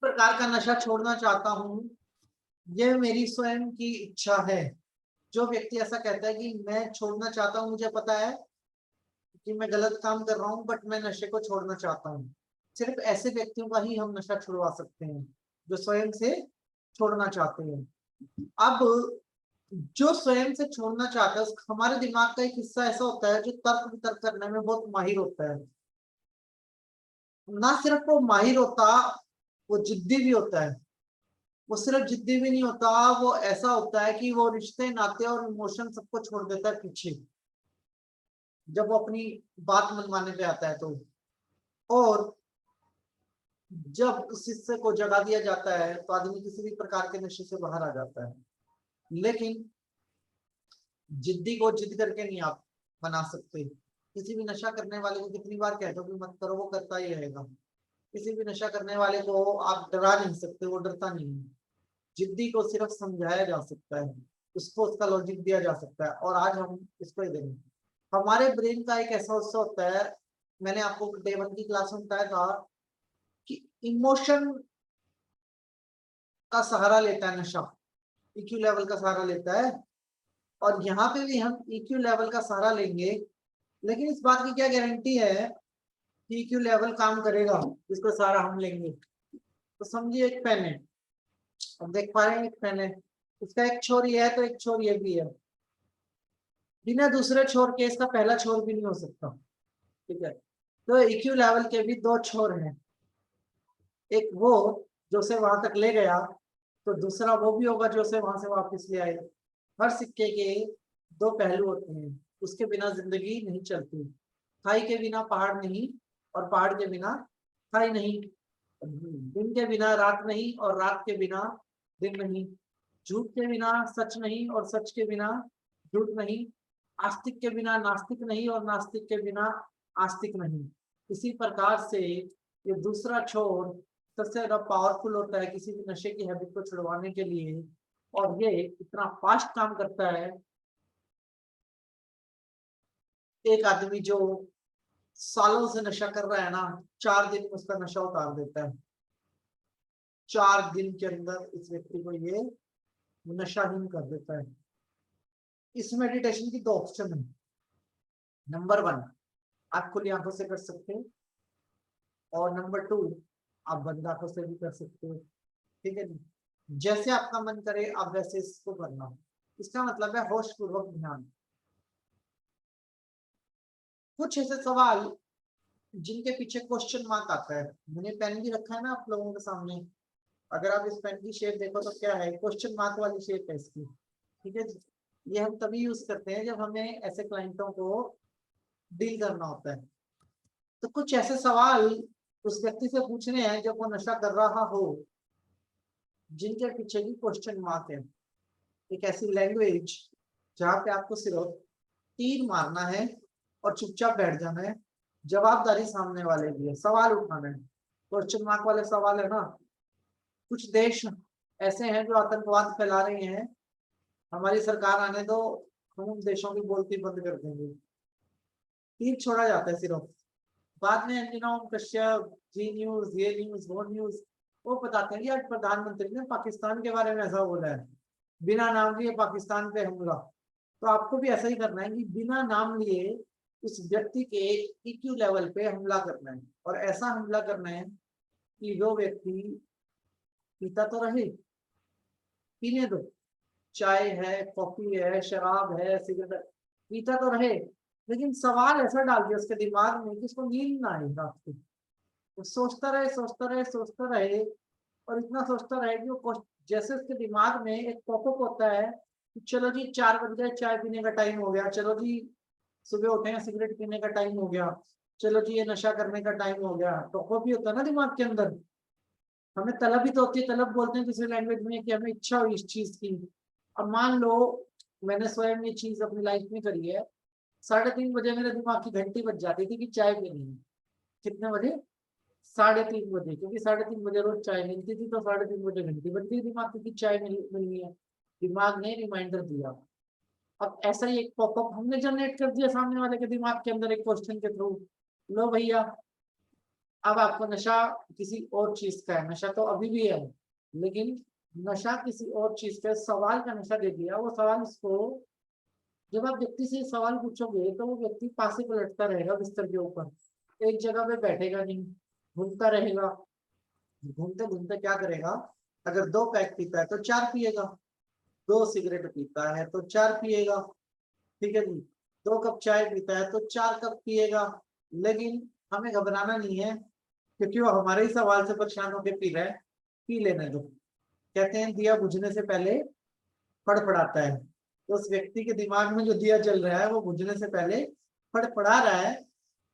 प्रकार का नशा छोड़ना चाहता हूँ, यह मेरी स्वयं की इच्छा है। जो व्यक्ति ऐसा कहता है कि मैं छोड़ना चाहता हूँ, मुझे पता है कि मैं गलत काम कर रहा हूँ बट मैं नशे को छोड़ना चाहता हूँ। सिर्फ ऐसे व्यक्तियों का ही हम नशा छुड़वा सकते हैं, जो स्वयं से छोड़ना चाहते हैं। अब जो स्वयं से छोड़ना चाहता है, हमारे दिमाग का एक हिस्सा ऐसा होता है जो तर्क वितर्क करने में बहुत माहिर होता है। ना सिर्फ वो माहिर होता, वो जिद्दी भी होता है। वो सिर्फ जिद्दी भी नहीं होता, वो ऐसा होता है कि वो रिश्ते नाते और इमोशन सबको छोड़ देता है पीछे, जब वो अपनी बात मनवाने पे आता है तो। और जब उस हिस्से को जगा दिया जाता है तो आदमी किसी भी प्रकार के नशे से बाहर आ जाता है। लेकिन जिद्दी को जिद करके नहीं आप बना सकते। किसी भी नशा करने वाले को कितनी बार कह दो कि मत करो, वो करता ही रहेगा। किसी भी नशा करने वाले को आप डरा नहीं सकते, वो डरता नहीं है। जिद्दी को सिर्फ समझाया जा सकता है, उसको उसका लॉजिक दिया जा सकता है, और आज हम इसको ही देंगे। हमारे ब्रेन का एक ऐसा हिस्सा होता है, मैंने आपको डे 1 की क्लास में बताया था कि इमोशन का सहारा लेता है नशा, ईक्यू लेवल का सहारा लेता है। और यहाँ पे भी हम ईक्यू लेवल का सहारा लेंगे, लेकिन इस बात की क्या गारंटी है कि ईक्यू लेवल काम करेगा जिसको सहारा हम लेंगे। तो समझिए एक पेन है, अब देख पा रहे हैं एक पेन है, इसका एक छोर ये है तो एक छोर ये भी है। बिना दूसरे छोर के इसका पहला छोर भी नहीं हो सकता। ठीक है, तो ईक्यू लेवल के भी दो छोर हैं, एक वो जो से वहां तक ले गया, तो दूसरा वो भी होगा जो से वहां से वापस ले आए। हर सिक्के के दो पहलू होते हैं, उसके बिना जिंदगी नहीं चलती। खाई के बिना पहाड़ नहीं, और पहाड़ के बिना खाई नहीं। दिन के बिना रात नहीं, और रात के बिना दिन नहीं। झूठ के बिना सच नहीं, और सच के बिना झूठ नहीं। आस्तिक के बिना नास्तिक नहीं, और नास्तिक के बिना आस्तिक नहीं। इसी प्रकार से ये दूसरा छोर सबसे ज्यादा पावरफुल होता है किसी भी नशे की हैबिट को छुड़वाने के लिए, और ये इतना फास्ट काम करता है। एक आदमी जो सालों से नशा कर रहा है ना, 4 दिन में उसका नशा उतार देता है। 4 दिन के अंदर इस व्यक्ति को ये नशाहीन कर देता है। इस मेडिटेशन की दो ऑप्शन है। नंबर 1, आप खुली आंखों से कर सकते हैं, और नंबर 2, आप बंद आंखों से भी कर सकते हो। ठीक है, जैसे आपका मन करे आप वैसे इसको करना। इसका मतलब है होश पूर्वक ध्यान। कुछ ऐसे सवाल जिनके पीछे क्वेश्चन मार्क आता है, मैंने पेन भी रखा है ना आप लोगों के सामने। अगर आप इस पेन की शेप देखो तो क्या है, क्वेश्चन मार्क वाली शेप है इसकी। ठीक है, ये हम तभी यूज करते हैं जब हमें ऐसे क्लाइंटों को डील करना होता है। तो कुछ ऐसे सवाल उस व्यक्ति से पूछने हैं जब वो नशा कर रहा हो, जिनके पीछे भी क्वेश्चन मार्क है। एक ऐसी लैंग्वेज जहाँ पे आपको सिर्फ तीर मारना है और चुपचाप बैठ जाना है। जवाबदारी सामने वाले की है, सवाल उठाना है। क्वेश्चन मार्क वाले सवाल है ना। कुछ देश ऐसे हैं जो आतंकवाद फैला रहे हैं, हमारी सरकार आने दो, हम उन देशों की बोलती बंद कर देंगे। तीर छोड़ा जाता है सिर्फ। बाद में अंजना कश्यप, जी न्यूज, ये न्यूज, वो न्यूज, वो बताते हैं कि आज प्रधानमंत्री ने पाकिस्तान के बारे में ऐसा बोला है, बिना नाम लिए पाकिस्तान पे हमला। तो आपको भी ऐसा ही करना है कि बिना नाम लिए उस व्यक्ति के ईक्यू लेवल पे हमला करना है, और ऐसा हमला करना है कि वो व्यक्ति पीता तो रहे, पीने दो, चाय है, कॉफी है, शराब है, सिगरेट, पीता तो रहे, लेकिन सवाल ऐसा डाल दिया उसके दिमाग में कि उसको नींद ना आए रात को। वो सोचता रहे, सोचता रहे, सोचता रहे, और इतना सोचता रहे कि वो जैसे उसके दिमाग में एक पॉपअप होता है कि चलो जी 4 बज गए, चाय पीने का टाइम हो गया, चलो जी सुबह उठे हैं, सिगरेट पीने का टाइम हो गया, चलो जी ये नशा करने का टाइम हो गया। पॉपअप भी होता है ना दिमाग के अंदर। हमें तलब ही तो होती है, तलब बोलते हैं दूसरी लैंग्वेज में, कि हमें इच्छा हुई इस चीज की। अब मान लो मैंने स्वयं ये चीज अपनी लाइफ में करी है। 3:30 बजे मेरे दिमाग की घंटी बज जाती थी कि चाय पीनी है। कितने बजे? 3:30 बजे, क्योंकि 3:30 बजे रोज चाय मिलती थी, तो 3:30 बजे घंटी बजती दिमाग की चाय मिलनी है। दिमाग ने रिमाइंडर दिया। अब ऐसा ही एक पॉपअप हमने जनरेट कर दिया सामने वाले के दिमाग के अंदर एक क्वेश्चन के थ्रू। लो भैया, अब आपको नशा किसी और चीज का है, नशा तो अभी भी है, लेकिन नशा किसी और चीज का, सवाल का नशा दे दिया। वो सवाल इसको, जब आप व्यक्ति से सवाल पूछोगे तो वो व्यक्ति पासे पलटता रहेगा बिस्तर के ऊपर, एक जगह पे बैठेगा नहीं, घूमता रहेगा। घूमते घूमते क्या करेगा, अगर 2 पैक पीता है तो 4 पिएगा, 2 सिगरेट पीता है तो 4 पिएगा, ठीक है जी। 2 कप चाय पीता है तो 4 कप पिएगा। लेकिन हमें घबराना नहीं है, क्योंकि वो हमारे ही सवाल से परेशान होकर पी रहा है, पी लेने दो। कहते हैं दिया बुझने से पहले फड़फड़ाता है, तो उस व्यक्ति के दिमाग में जो दिया जल रहा है वो बुझने से पहले फड़फड़ा रहा है।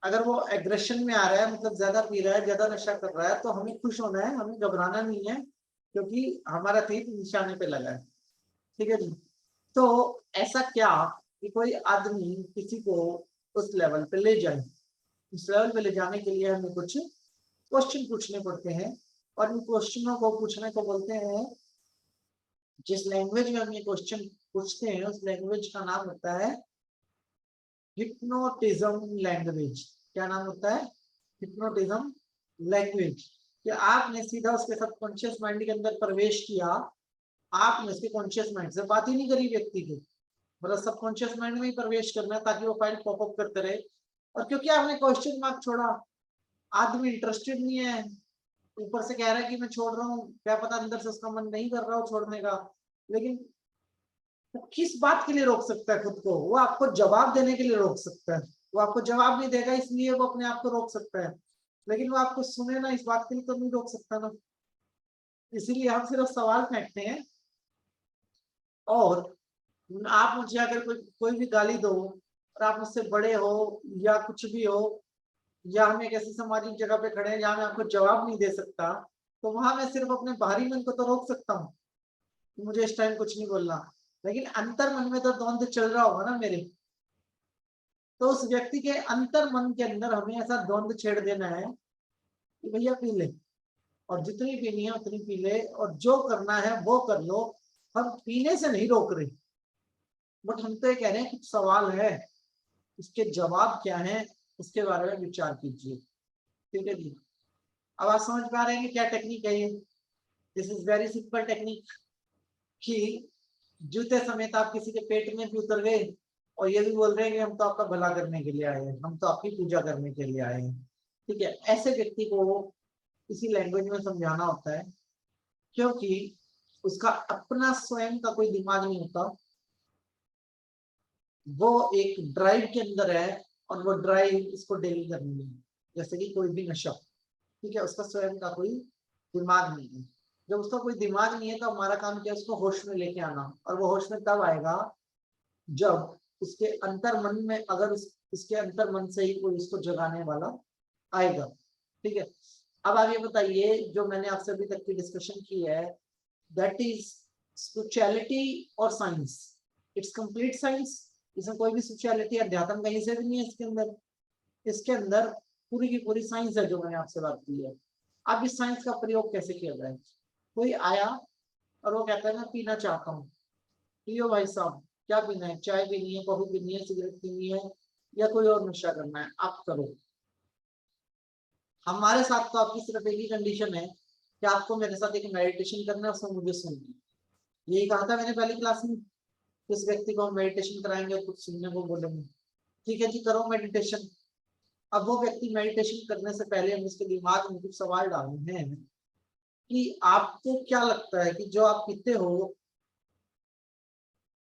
अगर वो एग्रेशन में आ रहा है, मतलब ज्यादा पी रहा है, ज्यादा नशा कर रहा है, तो हमें खुश होना है, हमें घबराना नहीं है, क्योंकि हमारा तीर निशाने पे लगा है, ठीक है जी। तो ऐसा क्या कि कोई आदमी किसी को उस लेवल पे ले जाए, उस लेवल पे ले जाने के लिए हमें कुछ क्वेश्चन पूछने पड़ते हैं, और इन क्वेश्चनों को पूछने को बोलते हैं, जिस लैंग्वेज में हम ये क्वेश्चन पूछते हैं उस लैंग्वेज का नाम होता है हिप्नोटिज्म लैंग्वेज। क्या नाम होता है? Hypnotism language. कि आपने सीधा उसके सबकॉन्शियस माइंड के अंदर प्रवेश किया, आपने उसके कॉन्शियस माइंड से बात ही नहीं करी व्यक्ति की, मतलब सबकॉन्शियस माइंड में ही प्रवेश करना है ताकि वो फाइल पॉपअप करते रहे। और क्योंकि आपने क्वेश्चन मार्क छोड़ा, आदमी इंटरेस्टेड नहीं है, ऊपर से कह रहा है कि मैं छोड़ रहा हूँ, क्या पता अंदर से उसका मन नहीं कर रहा हो छोड़ने का, लेकिन वो किस बात के लिए रोक सकता है खुद को? वो आपको जवाब देने के लिए रोक सकता है, वो आपको जवाब नहीं देगा इसलिए वो अपने आप को रोक सकता है, लेकिन वो आपको सुने ना, इस बात के लिए तो नहीं रोक सकता ना। इसीलिए हम सिर्फ सवाल फेंकते हैं। और आप मुझे अगर कोई भी गाली दो, और आप मुझसे बड़े हो या कुछ भी हो, या हम एक ऐसी सामाजिक जगह पे खड़े हैं जहां मैं आपको जवाब नहीं दे सकता, तो वहां मैं सिर्फ अपने बाहरी मन को तो रोक सकता हूँ कि मुझे इस टाइम कुछ नहीं बोलना, लेकिन अंतर मन में तो द्वंद चल रहा होगा ना मेरे। तो उस व्यक्ति के अंतर मन के अंदर हमें ऐसा द्वंद छेड़ देना है कि भैया पी ले, और जितनी पीनी है उतनी पी ले, और जो करना है वो कर लो। हम पीने से नहीं रोक रहे, बट हम तो ये कह रहे हैं कुछ सवाल है, इसके जवाब क्या है, उसके बारे में विचार कीजिए, ठीक है जी। अब आप समझ पा रहे हैं कि क्या टेक्निक है ये? This is very simple technique, कि जूते समेत आप किसी के पेट में भी उतर गए और ये भी बोल रहे हैं कि हम तो आपका भला करने के लिए आए हैं, हम तो आपकी पूजा करने के लिए आए हैं, ठीक है। ऐसे व्यक्ति को इसी लैंग्वेज में समझाना होता है, क्योंकि उसका अपना स्वयं का कोई दिमाग नहीं होता, वो एक ड्राइव के अंदर है, और वो ड्राइव इसको डेली करनी है, जैसे कि कोई भी नशा, ठीक है। उसका स्वयं का कोई दिमाग नहीं है। जब उसका कोई दिमाग नहीं है तो हमारा काम क्या है, उसको होश में लेके आना। और वो होश में तब आएगा जब उसके अंतर मन में, अगर उसके अंतर मन से ही कोई उसको जगाने वाला आएगा, ठीक है। अब आप ये बताइए, जो मैंने आपसे अभी तक की डिस्कशन की है, दैट इज स्पिरिचुअलिटी और साइंस, इट्स कंप्लीट साइंस। इसमें कोई भी स्पिरिचुअलिटी अध्यात्म कहीं से भी नहीं है इसके अंदर। इसके अंदर पूरी की पूरी साइंस है, जो मैंने आपसे बात की है। अब इस साइंस का प्रयोग कैसे किया जाए? कोई आया और वो कहता है मैं पीना चाहता हूँ, पियो भाई साहब, क्या पीना है? चाय पीनी है, कॉफी पीनी है, सिगरेट पीनी है, या कोई और नशा करना है, आप करो। हमारे साथ तो आपकी सिर्फ एक ही कंडीशन है कि आपको मेरे साथ एक मेडिटेशन करना है, उसमें मुझे सुनना है। यही कहा था मैंने पहली क्लास में, किस व्यक्ति को हम मेडिटेशन कराएंगे कुछ सुनने को बोलेंगे, ठीक है जी करो मेडिटेशन। अब वो व्यक्ति मेडिटेशन करने से पहले हम उसके दिमाग में कुछ सवाल डालने हैं कि आपको क्या लगता है कि जो आप पीते हो,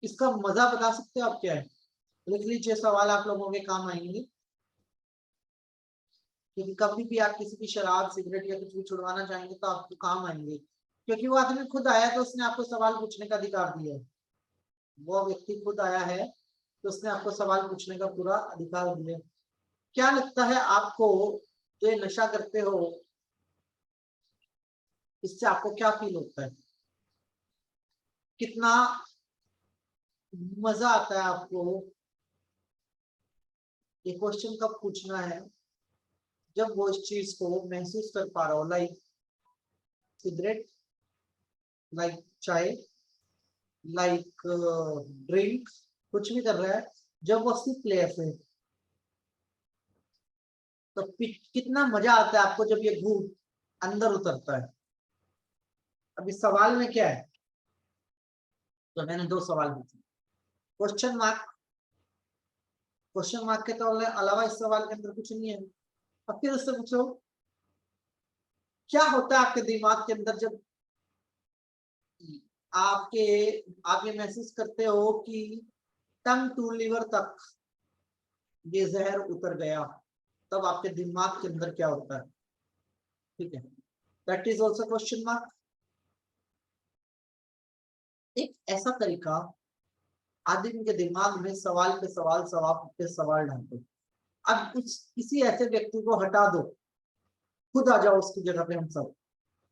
इसका मजा बता सकते हो आप क्या है? लिख लीजिए, सवाल आप लोगों के काम आएंगे, क्योंकि कभी भी आप किसी की शराब सिगरेट या कुछ भी छुड़वाना चाहेंगे तो आपको काम आएंगे, क्योंकि वो आदमी खुद आया तो उसने आपको सवाल पूछने का अधिकार दिया है। वो व्यक्ति खुद आया है तो उसने आपको सवाल पूछने का पूरा अधिकार दिया है। क्या लगता है आपको, जो नशा करते हो, इससे आपको क्या फील होता है? कितना मजा आता है आपको? ये क्वेश्चन कब पूछना है? जब वो इस चीज को महसूस कर पा रहा हो, लाइक सिगरेट, लाइक चाय, लाइक ड्रिंक, कुछ भी कर रहा है, जब वो सिर्फ प्लेयर है, तो कितना मजा आता है आपको जब ये भूत अंदर उतरता है। अब इस सवाल में क्या है, तो मैंने दो सवाल पूछे, क्वेश्चन मार्क, क्वेश्चन मार्क के तो अलावा इस सवाल के अंदर कुछ नहीं है। अब फिर उससे पूछो क्या होता है आपके दिमाग के अंदर जब आपके आप ये महसूस करते हो कि टंग टू लीवर तक ये जहर उतर गया, तब आपके दिमाग के अंदर क्या होता है। ठीक है, that is also question mark. एक ऐसा तरीका आदमी के दिमाग में सवाल पे सवाल, सवाल पे सवाल डाल दो। अब कुछ किसी ऐसे व्यक्ति को हटा दो, खुद आ जाओ उसकी जगह पे हम सब।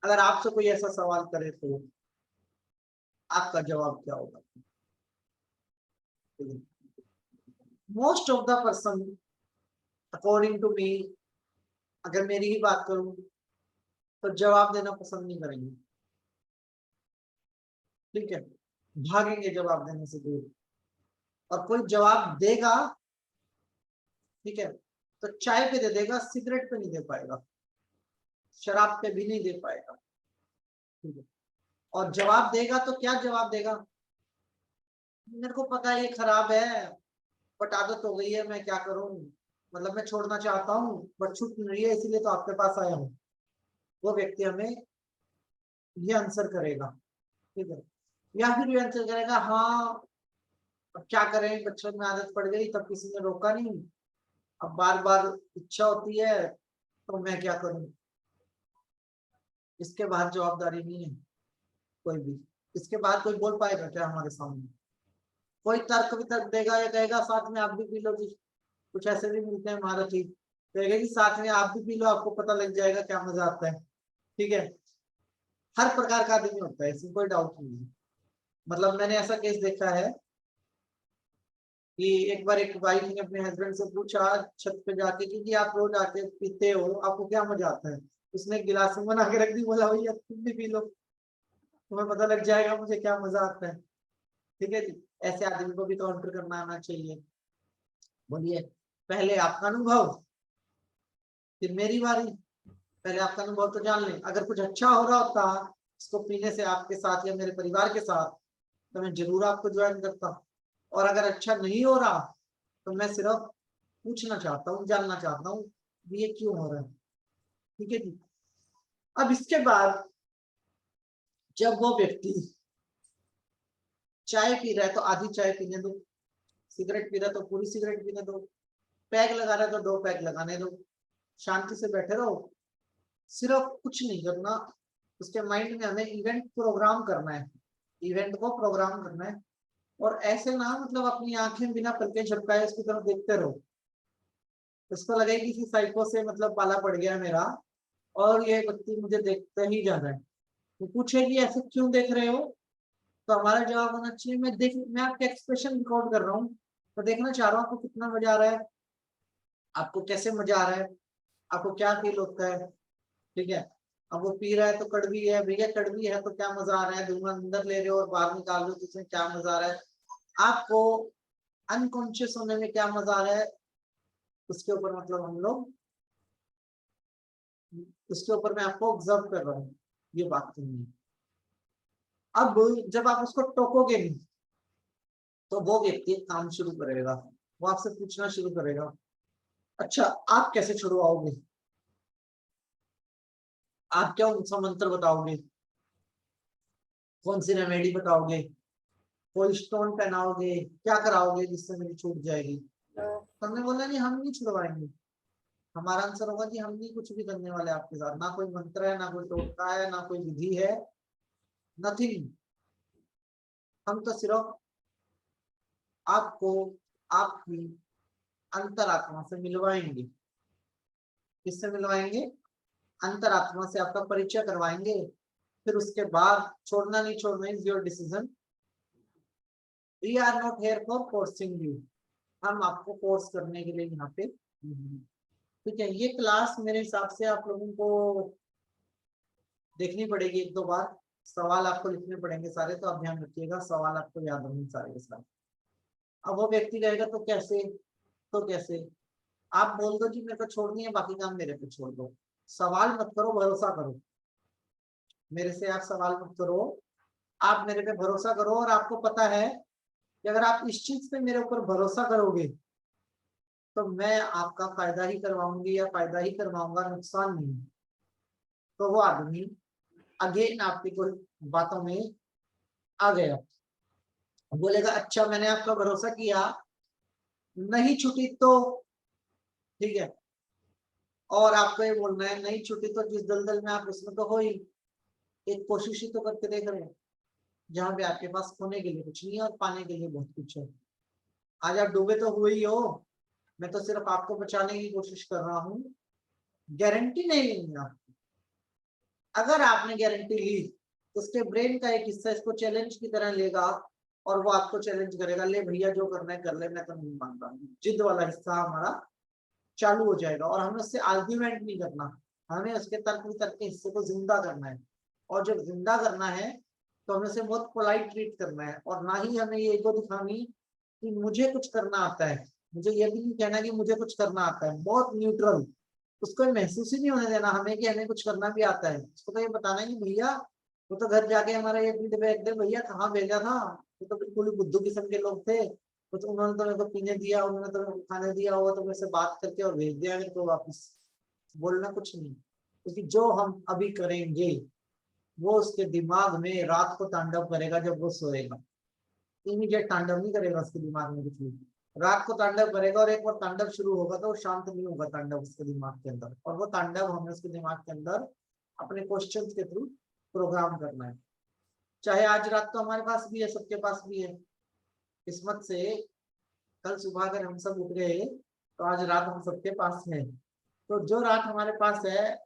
अगर आपसे कोई ऐसा सवाल करे तो आपका जवाब क्या होगा। Most of the person according to me, अगर मेरी ही बात करूं तो जवाब देना पसंद नहीं करेंगे। ठीक है, भागेंगे जवाब देने से दूर। और कोई जवाब देगा, ठीक है, तो चाय पे दे देगा, सिगरेट पे नहीं दे पाएगा, शराब पे भी नहीं दे पाएगा। ठीक है, और जवाब देगा तो क्या जवाब देगा, मेरे को पता है ये खराब है बट आदत हो गई है, मैं क्या करूं, मतलब मैं छोड़ना चाहता हूँ बट छूट नहीं रही है, इसीलिए तो आपके पास आया हूँ। वो व्यक्ति हमें ये आंसर करेगा। ठीक है, या फिर ये आंसर करेगा हाँ अब क्या करें, बचपन में आदत पड़ गई तब किसी ने रोका नहीं, अब बार बार इच्छा होती है तो मैं क्या करूं। इसके बाद जवाबदारी नहीं है कोई भी। इसके बाद कोई बोल पाएगा क्या हमारे सामने, कोई तर्क वितर्क देगा या कहेगा साथ में आप भी पी लो जी। कुछ ऐसे भी मिलते हैं महारथी, कहेगा कि साथ में आप भी पी लो, आपको पता लग जाएगा क्या मजा आता है। ठीक है, हर प्रकार का आदमी होता है, इसमें कोई डाउट नहीं है। मतलब मैंने ऐसा केस देखा है कि एक बार एक वाइफ ने अपने हस्बैंड से पूछा छत पे जाके कि जी आप रोज आके पीते हो, आपको क्या मजा आता है। उसने गिलास में बना के रख दी, बोला भैया तुम भी पी लो, तुम्हें पता लग जाएगा मुझे क्या मजा आता है। ठीक है जी, ऐसे आदमी को भी काउंटर करना आना चाहिए। बोलिए, पहले आपका अनुभव फिर मेरी बारी। पहले आपका अनुभव तो जान लें, अगर कुछ अच्छा हो रहा होता इसको पीने से आपके साथ या मेरे परिवार के साथ तो मैं जरूर आपको ज्वाइन करता। और अगर अच्छा नहीं हो रहा तो मैं सिर्फ पूछना चाहता हूँ, जानना चाहता हूँ ये क्यों हो रहा है। ठीक है जी, अब इसके बाद जब वो व्यक्ति चाय पी रहा है तो आधी चाय पीने दो, सिगरेट पी रहा है तो पूरी सिगरेट पीने दो, पैग लगा रहा है तो 2 पैग लगाने दो, शांति से बैठे रहो, सिर्फ कुछ नहीं करना। उसके माइंड में हमें इवेंट प्रोग्राम करना है, इवेंट को प्रोग्राम करना है। और ऐसे ना मतलब अपनी आंखें बिना पलके झपकाए उसकी तरफ देखते रहो, उसको लगे किसी साइको से मतलब पाला पड़ गया मेरा और ये व्यक्ति मुझे देखते ही जा रहा है। तो पूछेगी ऐसे क्यों देख रहे हो, तो हमारा जवाब होना चाहिए मैं आपके एक्सप्रेशन रिकॉर्ड कर रहा हूँ, तो देखना चाह रहा हूँ आपको कितना मजा आ रहा है, आपको कैसे मजा आ रहा है, आपको क्या फील होता है। ठीक है, अब वो पी रहा है तो कड़वी है, भैया कड़वी है तो क्या मजा आ रहा है, धुआं अंदर ले रहे हो और बाहर निकाल रहे हो तो उसमें क्या मजा आ रहा है, आपको अनकॉन्शियस होने में क्या मजा आ रहा है, उसके ऊपर मतलब हम लोग उसके ऊपर मैं आपको ऑब्जर्व कर रहा हूँ, ये बात तो नहीं। अब जब आप उसको टोकोगे नहीं तो वो व्यक्ति काम शुरू करेगा, वो आपसे पूछना शुरू करेगा अच्छा आप कैसे छुड़वाओगे, आप क्या उनसा मंत्र बताओगे, कौन सी रेमेडी बताओगे, कोई स्टोन पहनाओगे, क्या कराओगे जिससे मेरी छूट जाएगी। तो हमने बोला नहीं हम नहीं छुड़वाएंगे, हमारा आंसर होगा कि हम नहीं कुछ भी करने वाले आपके साथ, ना कोई मंत्र है, ना कोई टोटका है, ना कोई विधि है, नथिंग। हम तो सिर्फ आपको आपकी अंतरात्मा से मिलवाएंगे। किससे मिलवाएंगे, अंतरात्मा से आपका परिचय करवाएंगे। फिर उसके बाद छोड़ना नहीं छोड़ना is your decision. We are not here for forcing you, हम आपको फोर्स करने के लिए यहाँ पे नहीं हैं। ठीक है, ये क्लास मेरे हिसाब से आप लोगों को देखनी पड़ेगी 1-2 बार, सवाल आपको लिखने पड़ेंगे सारे, तो आप ध्यान रखिएगा सवाल आपको याद होंगे सारे के सारे। अब वो व्यक्ति कहेगा तो कैसे, तो कैसे, आप बोल दो जी मेरे को छोड़ दिए, बाकी काम मेरे पे छोड़ दो। सवाल मत करो, भरोसा करो। मेरे से आप सवाल मत करो, आप मेरे पे भरोसा करो। और आपको पता है कि अगर आप इस चीज पे मेरे ऊपर भरोसा करोगे तो मैं आपका फायदा ही करवाऊंगी या फायदा ही करवाऊंगा, नुकसान नहीं। तो वो आदमी अगेन आपकी कोई बातों में आ गया, बोलेगा अच्छा मैंने आपका भरोसा किया, नहीं छुटी तो ठीक है। और आपको ये बोलना है नहीं छुटी तो जिस दलदल में आप उसमें तो हो ही, एक कोशिश ही तो करके देख रहे हैं, जहां पे आपके पास खोने के लिए कुछ नहीं है और पाने के लिए बहुत कुछ है। आज आप डूबे तो हुए ही हो, मैं तो सिर्फ आपको बचाने की कोशिश कर रहा हूँ, गारंटी नहीं लेंगे आप। अगर आपने गारंटी ली तो उसके ब्रेन का एक हिस्सा इसको चैलेंज की तरह लेगा और वो आपको चैलेंज करेगा, ले भैया जो करना है कर ले, मैं तो नहीं मान रहा। जिद वाला हिस्सा हमारा चालू हो जाएगा और हमें उससे आर्ग्यूमेंट नहीं करना, हमें उसके तर्क वितर्क के हिस्से को जिंदा करना है। और जब जिंदा करना है तो हमें उसे बहुत पोलाइट ट्रीट करना है, और ना ही हमें ये ईगो दिखानी कि मुझे कुछ करना आता है। मुझे ये भी नहीं कहना कि मुझे कुछ करना आता है, बहुत न्यूट्रल। उसको महसूस ही नहीं होने देना हमें कि हमें कुछ करना भी आता है। उसको तो ये बताना है कि भैया वो तो घर जाके हमारा ये फीडबैक दे, भैया कहाँ भेजा था, वो तो बिल्कुल ही बुद्धू किस्म के लोग थे, तो उन्होंने तो मेरे को पीने दिया, उन्होंने तो मेरे को खाने दिया, वो तो मेरे से बात करके और भेज दिया मेरे को वापस। बोलना कुछ नहीं, क्योंकि जो हम अभी करेंगे वो उसके दिमाग में रात को तांडव करेगा जब वो सोएगा। इमीडिएट तांडव नहीं करेगा उसके दिमाग में कुछ भी, रात को तांडव करेगा। और एक बार तांडव शुरू होगा तो वो शांत नहीं होगा तांडव उसके दिमाग के अंदर, और वो तांडव हमें उसके दिमाग के अंदर अपने क्वेश्चंस के थ्रू प्रोग्राम करना है। चाहे आज रात तो हमारे पास भी है, सबके पास भी है, किस्मत से कल सुबह अगर हम सब उठ गए तो आज रात हम सबके पास है। तो जो रात हमारे पास है,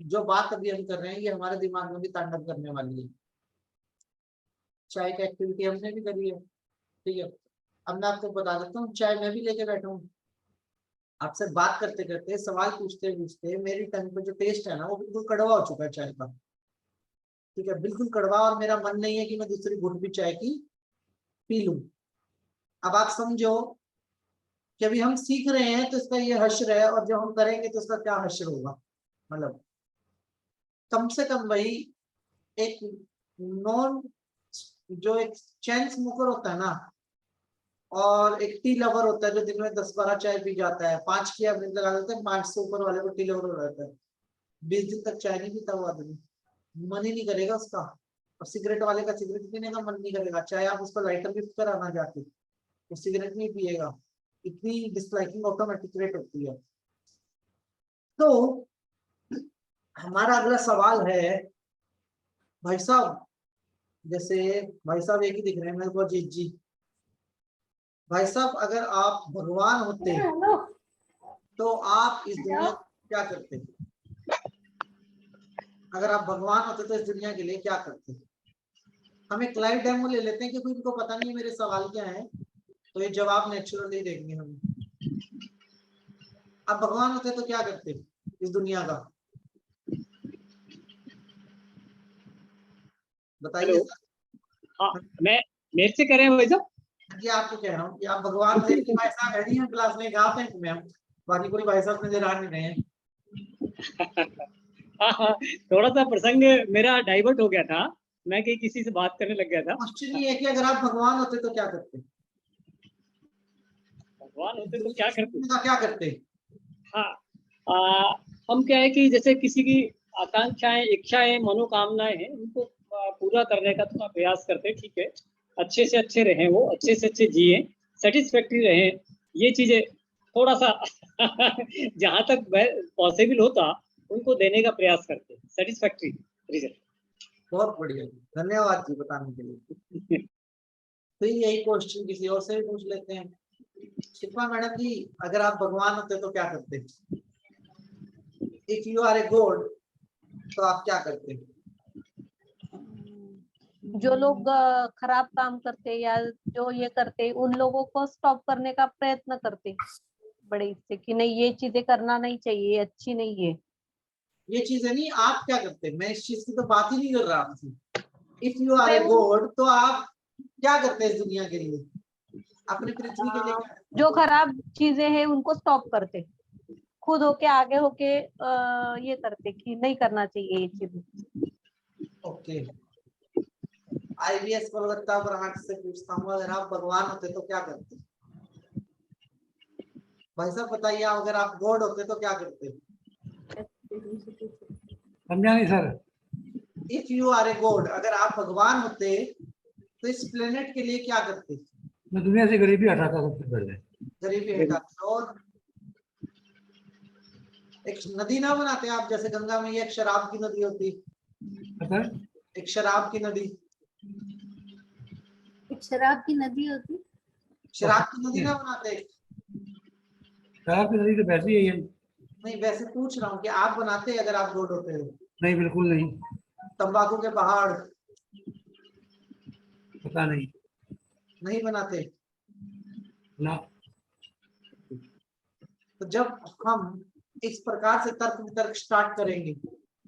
जो बात अभी हम कर रहे हैं, ये हमारे दिमाग में भी तांडव करने वाली है। चाय की एक्टिविटी हमने भी करी है, ठीक है। अब मैं आपको बता देता हूँ, चाय मैं भी लेके बैठा हूँ, आपसे बात करते करते सवाल पूछते पूछते मेरी टंग पे जो टेस्ट है ना वो बिल्कुल कड़वा हो चुका है चाय का, ठीक है, बिल्कुल कड़वा। और मेरा मन नहीं है कि मैं दूसरी घुट भी चाय की पी लूं। अब आप समझो कि अभी हम सीख रहे हैं तो इसका ये हश्र है, और जब हम करेंगे तो इसका क्या हश्र होगा। मतलब कम से कम भाई एक नॉन, जो एक चैन स्मोकर होता है ना, और एक टी लवर होता है जो दिन में 10-12 चाय पी जाता है, 5 की एवरेज लगा देते हैं, 5 से ऊपर वाले को टी लवर हो जाता है। 20 दिन तक चाय नहीं पीता वो आदमी, मन ही नहीं करेगा उसका। और सिगरेट वाले का सिगरेट पीने का मन नहीं करेगा, चाहे आप उसको लाइटर गिफ्ट कराना जाके, वो सिगरेट नहीं पिएगा। इतनी डिसलाइकिंग ऑटोमेटिक रेट होती है। तो हमारा अगला सवाल है, भाई साहब, जैसे भाई साहब एक ही दिख रहे हैं मेरे को, अजीत जी। भाई साहब अगर आप भगवान होते तो आप इस दुनिया क्या करते? अगर आप भगवान होते तो इस दुनिया के लिए क्या करते? हम एक लाइव डेमो ले लेते हैं, क्योंकि इनको पता नहीं है मेरे सवाल क्या है, तो ये जवाब नेचुरली देंगे हम। आप भगवान होते तो क्या करते इस दुनिया का, बताइए हेलो। सर। हाँ, मैं मेरे से कह रहे हैं भाई साहब। ये आपको कह रहा हूँ कि आप भगवान थे, भाई साहब है नहीं हम क्लास में, कहा थे मैं, बाकी कोई भाई साहब नजर आ नहीं रहे हैं। हाँ हाँ, थोड़ा सा प्रसंग मेरा डाइवर्ट हो गया था, मैं कहीं किसी से बात करने लग गया था। क्वेश्चन ये है कि अगर आप भगवान होते तो क्या करते, भगवान इस होते तो क्या करते। दुनिया का क्या करते? हाँ, हम क्या है कि जैसे किसी की आकांक्षाएं, इच्छाएं, मनोकामनाएं हैं, उनको पूरा करने का थोड़ा प्रयास करते हैं। ठीक है, अच्छे से अच्छे रहें, वो अच्छे से अच्छे जिए, सेटिस्फैक्ट्री रहें, ये चीजें थोड़ा सा जहां तक पॉसिबल होता उनको देने का प्रयास करते हैं, सेटिस्फैक्ट्री रिजल्ट। बहुत बढ़िया, धन्यवाद जी बताने के लिए। तो यही क्वेश्चन किसी और से भी पूछ लेते हैं। शिल्पा मैडम जी, अगर आप भगवान होते तो क्या करते? If you are a god तो आप क्या करते? जो लोग खराब काम करते या जो ये करते उन लोगों को स्टॉप करने का प्रयत्न करते बड़े इससे कि नहीं ये चीजें करना नहीं चाहिए, अच्छी नहीं है। ये चीजें नहीं, आप क्या करते? मैं इस चीज की तो बात ही नहीं कर रहा आपसे। इफ यू आर मैं ए गॉड तो आप क्या करते इस दुनिया के लिए, अपनी पृथ्वी के लिए क्या करते? जो खराब चीजें हैं उनको स्टॉप करते। खुद होके आगे होके ये करते कि नहीं करना चाहिए ये चीज। ओके, IBS कोलकाता ब्रांच से पूछता हूँ, अगर आप भगवान होते तो क्या करते? भाई साहब बताइए, अगर आप गॉड होते तो क्या करते? समझा नहीं sir. If you are a god, अगर आप भगवान होते तो इस प्लेनेट के लिए क्या करते? मैं दुनिया से गरीबी हटाता सबसे पहले। गरीबी हटाते। और एक नदी ना बनाते आप, जैसे गंगा में एक शराब की नदी होती, सर एक शराब की नदी, एक शराब की नदी होती, शराब की नदी ना बनाते? शराब की नदी तो वैसी ही है। नहीं, वैसे पूछ रहा हूँ कि आप बनाते अगर आप गॉड होते हो? नहीं, बिल्कुल नहीं। तंबाकू के पहाड़ पता नहीं नहीं बनाते? ना। तो जब हम इस प्रकार से तर्क वितर्क स्टार्ट करेंगे,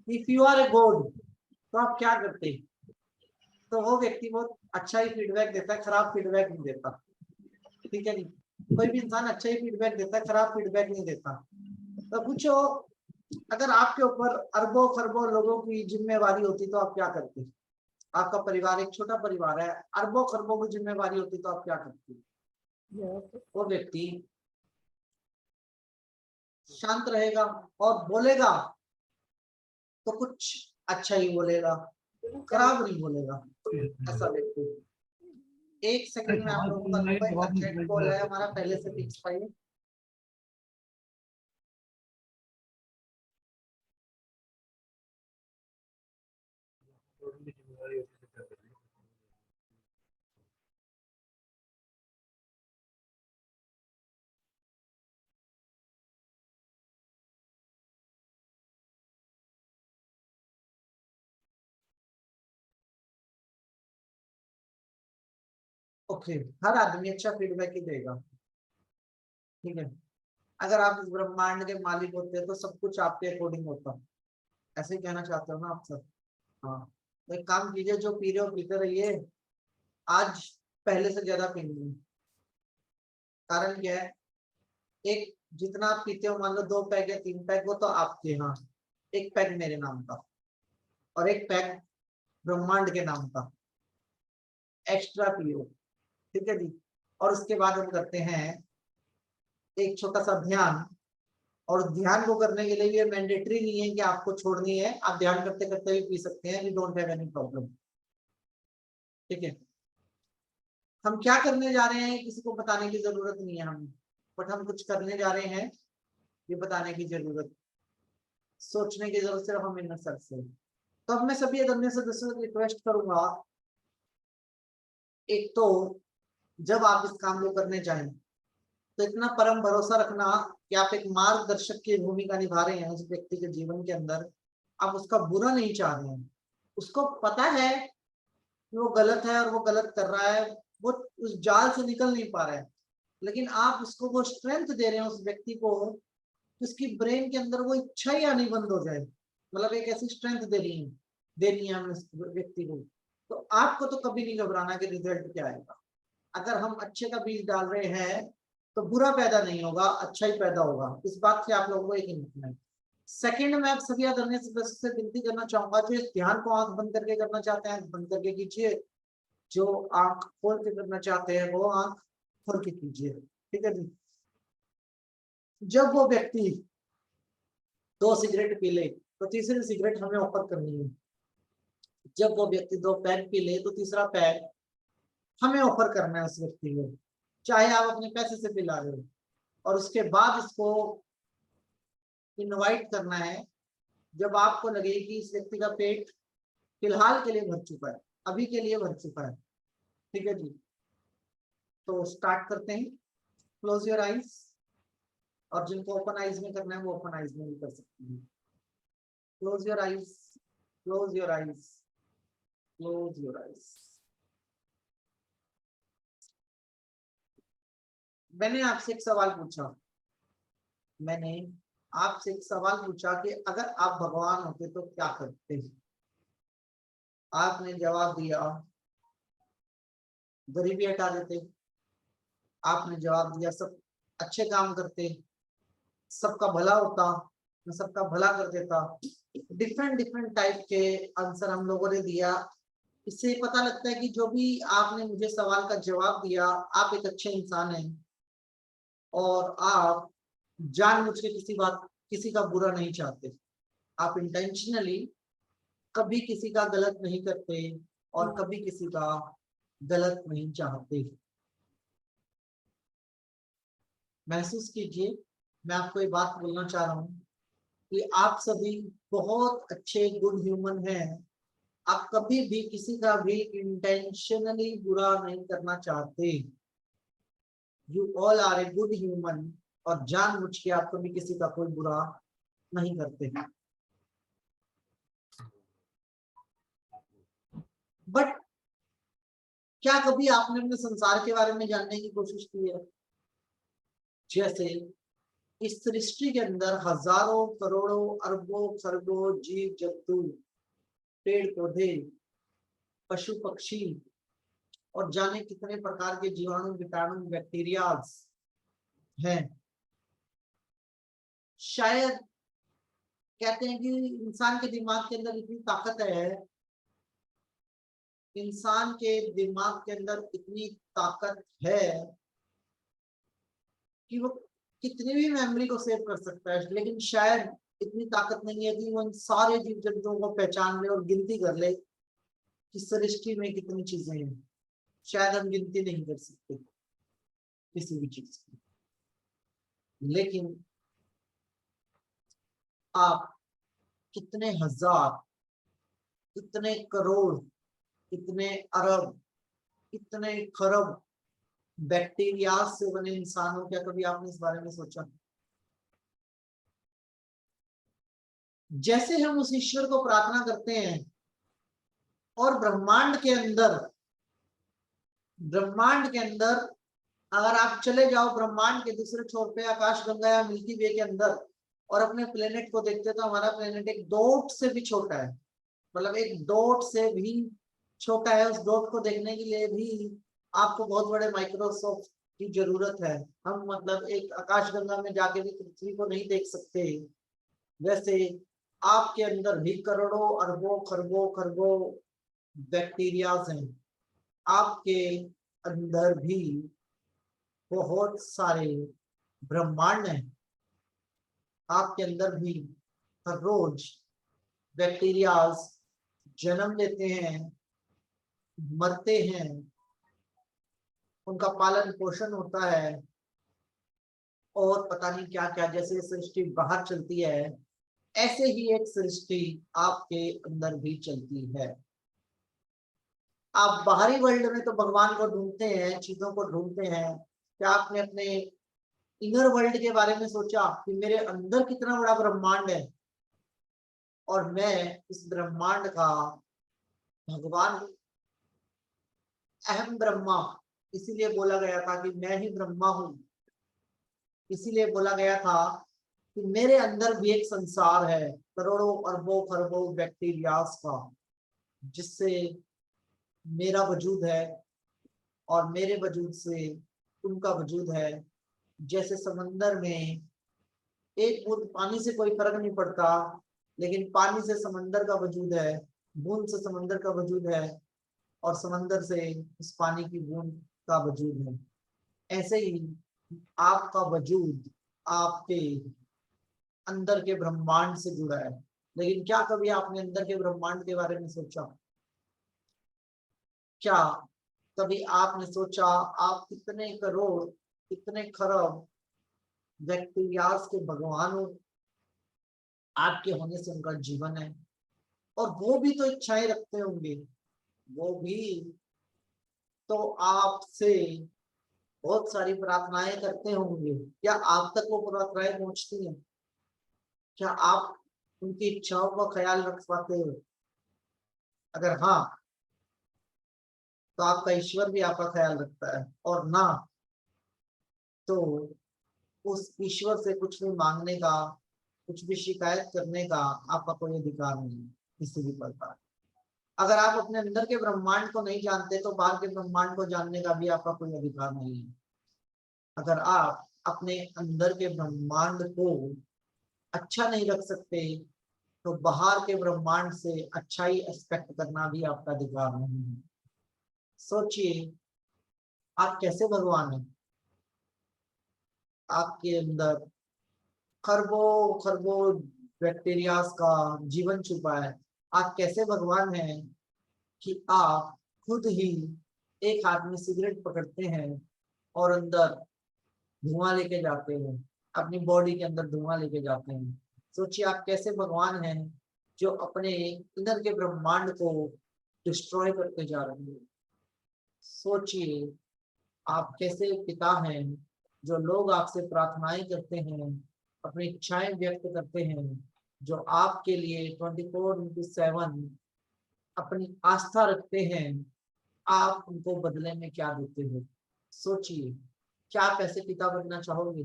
if you are a god तो आप क्या करते? तो वो व्यक्ति बहुत अच्छा ही फीडबैक देता है, खराब फीडबैक नहीं देता। ठीक है नहीं, कोई भी इंसान अच्छा ही फीडबैक देता है, खराब फीडबैक नहीं देता। तो पूछो, अगर आपके ऊपर अरबों खरबों लोगों की जिम्मेवारी होती तो आप क्या करते? आपका परिवार एक छोटा परिवार है, अरबों खरबों की जिम्मेवारी होती तो आप क्या करते? वो व्यक्ति शांत रहेगा और बोलेगा तो कुछ अच्छा ही बोलेगा, खराब नहीं बोलेगा। ऐसा व्यक्ति। एक सेकंड में आप लोगों का नंबर, एक अर्जेंट कॉल है हमारा, पहले से फिक्स पाइए। ओके, हर आदमी अच्छा फीडबैक ही देगा। ठीक है, अगर आप इस ब्रह्मांड के मालिक होते तो सब कुछ आपके अकॉर्डिंग होता, ऐसे ही कहना चाहते हो ना आप सब? हाँ, तो एक काम कीजिए, जो पी रहे हो पीते रहिए, आज पहले से ज्यादा पीएंगे। कारण क्या है? एक जितना आप पीते हो, मान लो 2 पैक या 3 पैक, वो तो आपके यहाँ, 1 पैक मेरे नाम का और 1 पैक ब्रह्मांड के नाम का एक्स्ट्रा पियो। ठीक है जी। और उसके बाद हम करते हैं एक छोटा सा ध्यान, और ध्यान को करने के लिए ये मैंडेटरी नहीं है कि आपको छोड़नी है, आप ध्यान करते करते भी पी सकते हैं, we don't have any problem. ठीक है, हम क्या करने जा रहे हैं किसी को बताने की जरूरत नहीं है हमें, बट हम कुछ करने जा रहे हैं ये बताने की जरूरत, सोचने की जरूरत सिर्फ हम इनर सेल्फ से। तो अब मैं सभी अदम्य सदस्यों से रिक्वेस्ट करूंगा, एक तो जब आप इस काम को करने जाएं तो इतना परम भरोसा रखना कि आप एक मार्गदर्शक की भूमिका निभा रहे हैं उस व्यक्ति के जीवन के अंदर। आप उसका बुरा नहीं चाह रहे हैं, उसको पता है कि वो गलत है और वो गलत कर रहा है, वो उस जाल से निकल नहीं पा रहा है, लेकिन आप उसको वो स्ट्रेंथ दे रहे हैं उस व्यक्ति को, उसकी ब्रेन के अंदर वो इच्छा ही आनी बंद हो जाए। मतलब एक ऐसी स्ट्रेंथ देनी है हमें उस व्यक्ति को। तो आपको तो कभी नहीं घबराना कि रिजल्ट क्या आएगा। अगर हम अच्छे का बीज डाल रहे हैं तो बुरा पैदा नहीं होगा, अच्छा ही पैदा होगा। इस बात से आप लोगों को यकीन रखना है। सेकंड, मैं आप सभी आदरणीय सदस्य से विनती करना चाहूंगा, जो इस ध्यान को आंख बंद करके करना चाहते हैं बंद करके कीजिए, जो आंख खोल के करना चाहते हैं वो आंख खोल के कीजिए। ठीक है जी। जब वो व्यक्ति 2 सिगरेट पी ले तो तीसरी सिगरेट हमें ऑफर करनी है। जब वो व्यक्ति 2 पैक पी ले तो तीसरा पैक हमें ऑफर करना है उस व्यक्ति को, चाहे आप अपने पैसे से पिला रहे हो। और उसके बाद इसको इनवाइट करना है जब आपको लगे कि इस व्यक्ति का पेट फिलहाल के लिए भर चुका है, अभी के लिए भर चुका है। ठीक है जी, तो स्टार्ट करते हैं। क्लोज योर आईज, और जिनको ओपन आईज में करना है वो ओपन आईज में भी कर सकते हैं। Close your eyes, close your eyes, close your eyes. मैंने आपसे एक सवाल पूछा, मैंने आपसे एक सवाल पूछा कि अगर आप भगवान होते तो क्या करते? आपने जवाब दिया गरीबी हटा देते, आपने जवाब दिया सब अच्छे काम करते, सबका भला होता, मैं सबका भला कर देता। डिफरेंट डिफरेंट टाइप के आंसर हम लोगों ने दिया। इससे पता लगता है कि जो भी आपने मुझे सवाल का जवाब दिया, आप एक अच्छे इंसान हैं और आप जानबूझ के किसी का बुरा नहीं चाहते। आप इंटेंशनली कभी किसी का गलत नहीं करते और कभी किसी का गलत नहीं चाहते। महसूस कीजिए, मैं आपको ये बात बोलना चाह रहा हूँ कि आप सभी बहुत अच्छे गुड ह्यूमन हैं। आप कभी भी किसी का भी इंटेंशनली बुरा नहीं करना चाहते। You all are a good human, और जानबूझ के आप कभी किसी का कोई बुरा नहीं करते। बट क्या कभी आपने अपने संसार के बारे में जानने की कोशिश की है? जैसे इस सृष्टि के अंदर हजारों करोड़ों अरबों खरबों जीव जंतु, पेड़ पौधे, पशु पक्षी और जाने कितने प्रकार के जीवाणु, कीटाणु, बैक्टीरियाज हैं। शायद कहते हैं कि इंसान के दिमाग के अंदर इतनी ताकत है, इंसान के दिमाग के अंदर इतनी ताकत है कि वो कितनी भी मेमोरी को सेव कर सकता है, लेकिन शायद इतनी ताकत नहीं है कि वो इन सारे जीव जंतुओं को पहचान ले और गिनती कर ले कि सृष्टि में कितनी चीजें हैं। शायद हम गिनती नहीं कर सकते किसी भी चीज की। लेकिन आप कितने हजार, कितने करोड़, कितने अरब, कितने खरब बैक्टीरिया से बने इंसान हो? क्या कभी आपने इस बारे में सोचा? जैसे हम उस ईश्वर को प्रार्थना करते हैं और ब्रह्मांड के अंदर अगर आप चले जाओ ब्रह्मांड के दूसरे छोर पे आकाशगंगा या मिल्की वे के अंदर और अपने प्लेनेट को देखते तो हमारा प्लेनेट एक डॉट से भी छोटा है। मतलब एक डॉट से भी छोटा है। उस डॉट को देखने के लिए भी आपको बहुत बड़े माइक्रोस्कोप की जरूरत है। हम मतलब एक आकाशगंगा में जाके भी पृथ्वी को नहीं देख सकते। वैसे आपके अंदर भी करोड़ों अरबों खरबों बैक्टीरियाज हैं। आपके अंदर भी बहुत सारे ब्रह्मांड हैं। आपके अंदर भी हर रोज बैक्टीरियाज जन्म लेते हैं, मरते हैं, उनका पालन पोषण होता है और पता नहीं क्या क्या। जैसे सृष्टि बाहर चलती है, ऐसे ही एक सृष्टि आपके अंदर भी चलती है। आप बाहरी वर्ल्ड में तो भगवान को ढूंढते हैं, चीजों को ढूंढते हैं। क्या आपने अपने इनर वर्ल्ड के बारे में सोचा कि मेरे अंदर कितना बड़ा ब्रह्मांड है और मैं इस ब्रह्मांड का भगवान हूं? अहम ब्रह्मा इसीलिए बोला गया था कि मैं ही ब्रह्मा हूं। इसीलिए बोला गया था कि मेरे अंदर भी एक संसार है करोड़ों अरबों खरबों बैक्टीरियाज का, जिससे मेरा वजूद है और मेरे वजूद से उनका वजूद है। जैसे समंदर में एक बूंद पानी से कोई फर्क नहीं पड़ता, लेकिन पानी से समंदर का वजूद है, बूंद से समंदर का वजूद है और समंदर से उस पानी की बूंद का वजूद है। ऐसे ही आपका वजूद आपके अंदर के ब्रह्मांड से जुड़ा है। लेकिन क्या कभी आपने अंदर के ब्रह्मांड के बारे में सोचा? क्या कभी आपने सोचा आप कितने करोड़, कितने खरब बैक्टीरियाज के भगवान हो? आपके होने से उनका जीवन है और वो भी तो इच्छाएं रखते होंगे। वो भी तो आपसे बहुत सारी प्रार्थनाएं करते होंगे। क्या आप तक वो प्रार्थनाएं पहुंचती हैं? क्या आप उनकी इच्छाओं का ख्याल रख पाते हो? अगर हाँ, तो आपका ईश्वर भी आपका ख्याल रखता है, और ना तो उस ईश्वर से कुछ भी मांगने का, कुछ भी शिकायत करने का आपका कोई अधिकार नहीं है किसी भी प्रकार। अगर आप अपने अंदर के ब्रह्मांड को नहीं जानते तो बाहर के ब्रह्मांड को जानने का भी आपका कोई अधिकार नहीं है। अगर आप अपने अंदर के ब्रह्मांड को अच्छा नहीं रख सकते तो बाहर के ब्रह्मांड से अच्छा ही एक्सपेक्ट करना भी आपका अधिकार नहीं है। सोचिए आप कैसे भगवान हैं। आपके अंदर खरबों खरबों बैक्टीरियाज का जीवन छुपा है। आप कैसे भगवान हैं कि आप खुद ही एक हाथ में सिगरेट पकड़ते हैं और अंदर धुआं लेके जाते हैं, अपनी बॉडी के अंदर धुआं लेके जाते हैं। सोचिए आप कैसे भगवान हैं जो अपने इनर के ब्रह्मांड को डिस्ट्रॉय करते जा रहे हैं। सोचिए आप कैसे पिता हैं जो लोग आपसे प्रार्थनाएं करते हैं, अपनी इच्छाएं व्यक्त करते हैं, जो आपके लिए 24/7 अपनी आस्था रखते हैं। आप उनको बदले में क्या देते हो? सोचिए क्या आप ऐसे पिता बनना चाहोगे?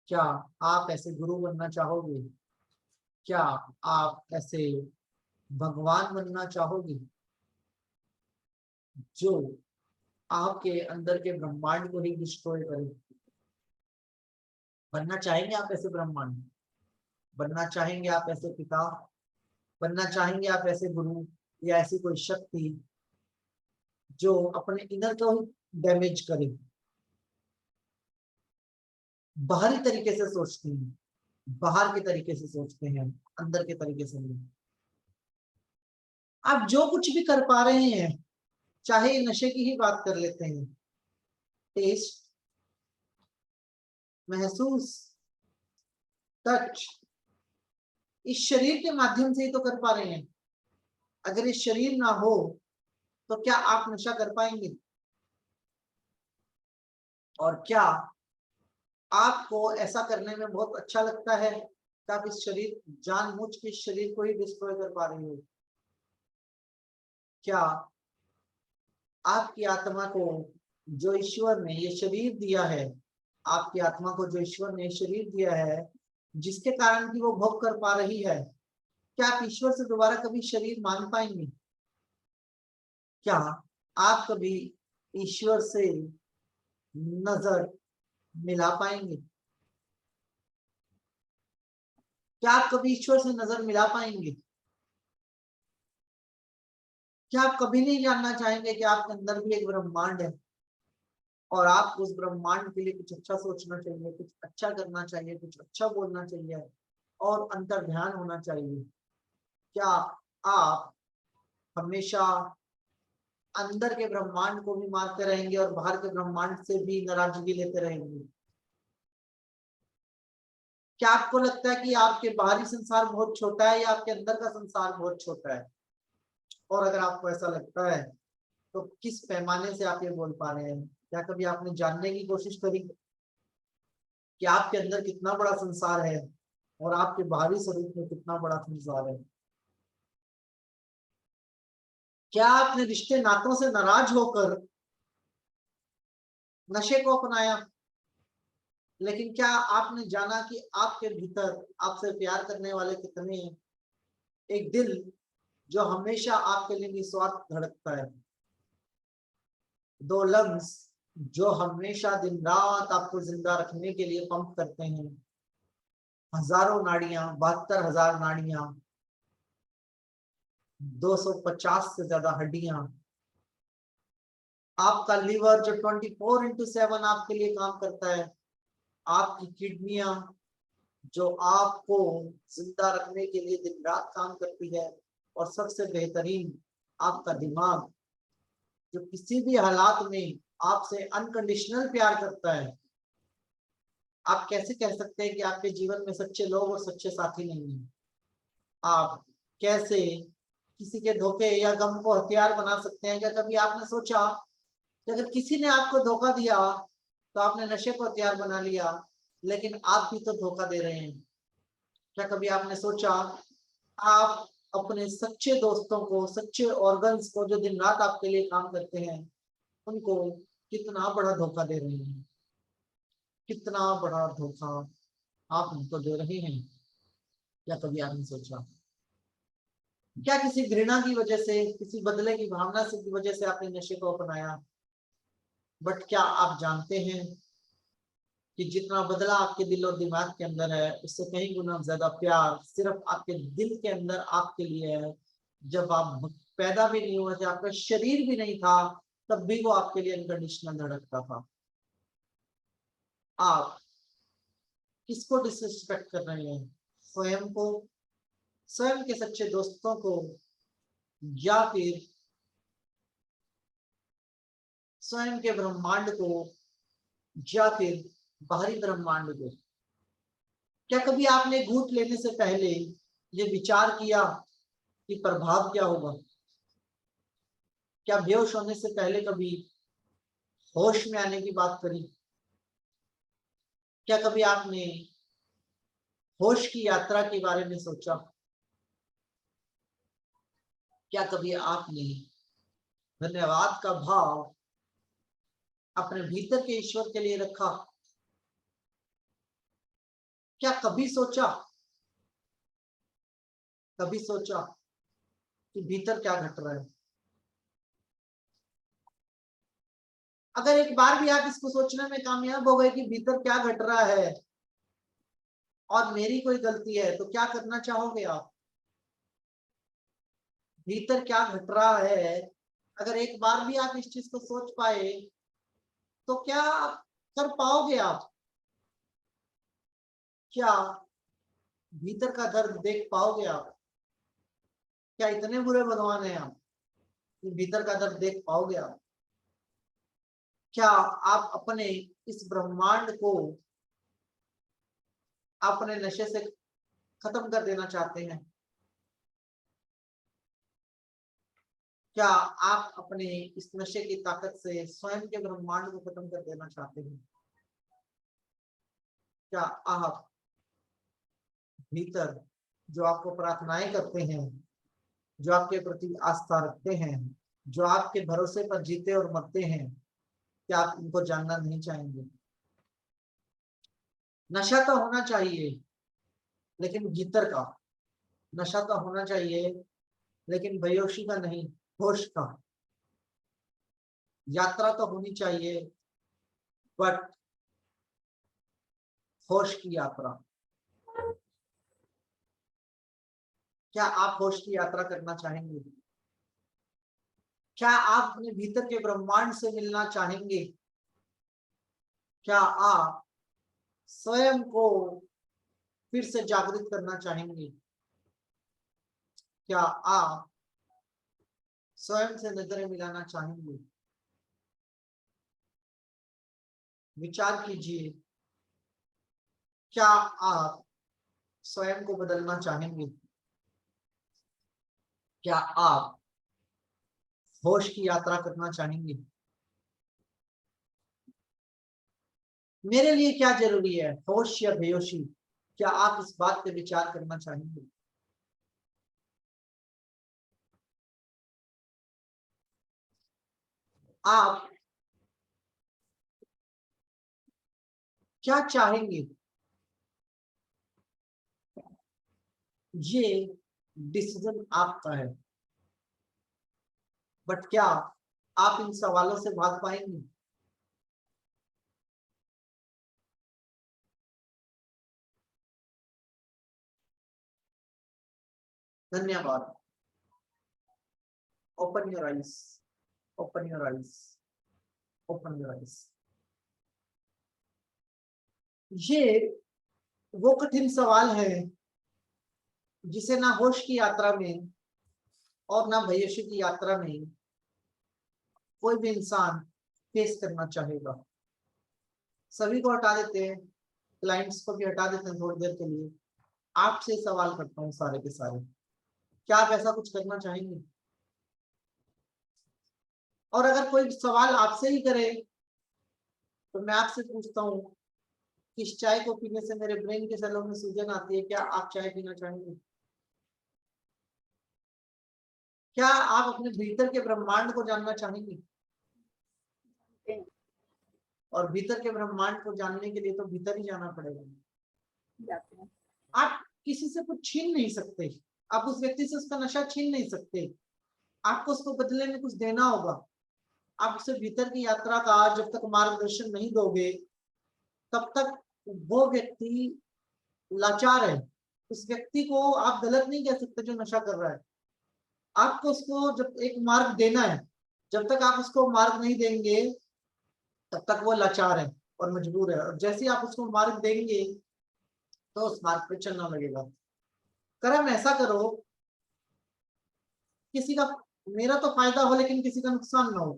क्या आप ऐसे गुरु बनना चाहोगे? क्या आप ऐसे भगवान बनना चाहोगे जो आपके अंदर के ब्रह्मांड को ही डिस्ट्रॉय करे? बनना चाहेंगे आप ऐसे ब्रह्मांड? बनना चाहेंगे आप ऐसे पिता? बनना चाहेंगे आप ऐसे गुरु या ऐसी कोई शक्ति जो अपने इनर को ही डैमेज करे? बाहरी तरीके से सोचते हैं, बाहर के तरीके से सोचते हैं, अंदर के तरीके से नहीं। आप जो कुछ भी कर पा रहे हैं, चाहे नशे की ही बात कर लेते हैं, टेस्ट, महसूस, टच, इस शरीर के माध्यम से ही तो कर पा रहे हैं। अगर ये शरीर ना हो तो क्या आप नशा कर पाएंगे? और क्या आपको ऐसा करने में बहुत अच्छा लगता है कि आप इस शरीर जानबूझ के इस शरीर को ही डिस्ट्रॉय कर पा रहे हो? क्या आपकी आत्मा को जो ईश्वर ने ये शरीर दिया है, आपकी आत्मा को जो ईश्वर ने शरीर दिया है जिसके कारण कि वो भोग कर पा रही है, क्या आप ईश्वर से दोबारा कभी शरीर मांग पाएंगे? क्या आप कभी ईश्वर से नजर मिला पाएंगे? क्या आप कभी ईश्वर से नजर मिला पाएंगे? क्या आप कभी नहीं जानना चाहेंगे कि आपके अंदर भी एक ब्रह्मांड है और आप उस ब्रह्मांड के लिए कुछ अच्छा सोचना चाहिए, कुछ अच्छा करना चाहिए, कुछ अच्छा बोलना चाहिए और अंतर ध्यान होना चाहिए? क्या आप हमेशा अंदर के ब्रह्मांड को भी मारते रहेंगे और बाहर के ब्रह्मांड से भी नाराजगी लेते रहेंगे? क्या आपको लगता है कि आपके बाहरी संसार बहुत छोटा है या आपके अंदर का संसार बहुत छोटा है? और अगर आपको ऐसा लगता है तो किस पैमाने से आप ये बोल पा रहे हैं? क्या कभी आपने जानने की कोशिश करी कि आपके अंदर कितना बड़ा संसार है और आपके बाहरी स्वरूप में कितना बड़ा संसार है? क्या आपने रिश्ते नातों से नाराज होकर नशे को अपनाया? लेकिन क्या आपने जाना कि आपके भीतर आपसे प्यार करने वाले कितने हैं? एक दिल जो हमेशा आपके लिए निस्वार्थ धड़कता है, दो लंग्स जो हमेशा दिन रात आपको जिंदा रखने के लिए पंप करते हैं, हजारों नाड़ियां, 72,000 नाड़ियां, 250 से ज्यादा हड्डियां, आपका लीवर जो 24/7 आपके लिए काम करता है, आपकी किडनियां जो आपको जिंदा रखने के लिए दिन रात काम करती है, और सबसे बेहतरीन आपका दिमाग जो किसी भी हालात में आपसे अनकंडीशनल प्यार करता है। आप कैसे कह सकते हैं कि आपके जीवन में सच्चे लोग और सच्चे साथी नहीं हैं? आप कैसे किसी के धोखे या गम को हथियार बना सकते हैं? क्या कभी आपने सोचा कि अगर किसी ने आपको धोखा दिया तो आपने नशे को हथियार बना लिया, लेकिन आप भी तो धोखा दे रहे हैं? क्या कभी आपने सोचा आप अपने सच्चे दोस्तों को, सच्चे ऑर्गन्स को जो दिन रात आपके लिए काम करते हैं, उनको कितना बड़ा धोखा दे रहे हैं? कितना बड़ा धोखा आप उनको दे रहे हैं? क्या कभी आपने सोचा? क्या किसी घृणा की वजह से, किसी बदले की भावना से की वजह से आपने नशे को अपनाया? बट क्या आप जानते हैं कि जितना बदला आपके दिल और दिमाग के अंदर है उससे कहीं गुना ज्यादा प्यार सिर्फ आपके दिल के अंदर आपके लिए है। जब आप पैदा भी नहीं हुए थे, आपका शरीर भी नहीं था, तब भी वो आपके लिए अनकंडीशनल धड़कता था। आप किसको डिसरिस्पेक्ट कर रहे हैं? स्वयं को, स्वयं के सच्चे दोस्तों को, या फिर स्वयं के ब्रह्मांड को, या फिर बाहरी ब्रह्मांड को? क्या कभी आपने घूंट लेने से पहले ये विचार किया कि प्रभाव क्या होगा? क्या बेहोश होने से पहले कभी होश में आने की बात करी? क्या कभी आपने होश की यात्रा के बारे में सोचा? क्या कभी आपने धन्यवाद का भाव अपने भीतर के ईश्वर के लिए रखा? क्या कभी सोचा कि भीतर क्या घट रहा है? अगर एक बार भी आप इसको सोचने में कामयाब हो गए कि भीतर क्या घट रहा है और मेरी कोई गलती है, तो क्या करना चाहोगे आप? भीतर क्या घट रहा है, अगर एक बार भी आप इस चीज को सोच पाए तो क्या कर पाओगे आप? क्या भीतर का दर्द देख पाओगे आप? क्या इतने बुरे भगवान हैं आप कि भीतर का दर्द देख पाओगे आप? क्या आप अपने इस ब्रह्मांड को अपने नशे से खत्म कर देना चाहते हैं? क्या आप अपने इस नशे की ताकत से स्वयं के ब्रह्मांड को खत्म कर देना चाहते हैं? क्या आप भीतर जो आपको प्रार्थनाएं करते हैं, जो आपके प्रति आस्था रखते हैं, जो आपके भरोसे पर जीते और मरते हैं, क्या आप इनको जानना नहीं चाहेंगे? नशा तो होना चाहिए, लेकिन भीतर का नशा तो होना चाहिए, लेकिन बेहोशी का नहीं, होश का। यात्रा तो होनी चाहिए, बट होश की यात्रा। क्या आप होश की यात्रा करना चाहेंगे? क्या आप अपने भीतर के ब्रह्मांड से मिलना चाहेंगे? क्या आप स्वयं को फिर से जागृत करना चाहेंगे? क्या आप स्वयं से नजरें मिलाना चाहेंगे? विचार कीजिए, क्या आप स्वयं को बदलना चाहेंगे? क्या आप होश की यात्रा करना चाहेंगे? मेरे लिए क्या जरूरी है, होश या बेहोशी? क्या आप इस बात पे विचार करना चाहेंगे? आप क्या चाहेंगे? ये डिसीजन आपका है, बट क्या आप इन सवालों से भाग पाएंगे? धन्यवाद। Open your eyes, open your eyes, open your eyes. ये वो कठिन सवाल है जिसे ना होश की यात्रा में और ना भयशी की यात्रा में कोई भी इंसान फेस करना चाहेगा। सभी को हटा देते हैं, क्लाइंट्स को भी हटा देते हैं थोड़ी देर के लिए। आपसे सवाल करता हूँ सारे के सारे, क्या आप ऐसा कुछ करना चाहेंगे? और अगर कोई सवाल आपसे ही करे तो मैं आपसे पूछता हूँ, किस चाय को पीने से मेरे ब्रेन के सेलों में सूजन आती है? क्या आप चाय पीना चाहेंगे? क्या आप अपने भीतर के ब्रह्मांड को जानना चाहेंगे? और भीतर के ब्रह्मांड को जानने के लिए तो भीतर ही जाना पड़ेगा। आप किसी से कुछ छीन नहीं सकते, आप उस व्यक्ति से उसका नशा छीन नहीं सकते, आपको उसको बदले में कुछ देना होगा। आप उसे भीतर की यात्रा का जब तक मार्गदर्शन नहीं दोगे तब तक वो व्यक्ति लाचार है। उस व्यक्ति को आप गलत नहीं कह सकते जो नशा कर रहा है। आपको उसको जब एक मार्ग देना है, जब तक आप उसको मार्ग नहीं देंगे तब तक वो लाचार है और मजबूर है। और जैसे ही आप उसको मार्ग देंगे तो उस मार्ग पे चलना लगेगा। कर्म ऐसा करो किसी का, मेरा तो फायदा हो लेकिन किसी का नुकसान ना हो।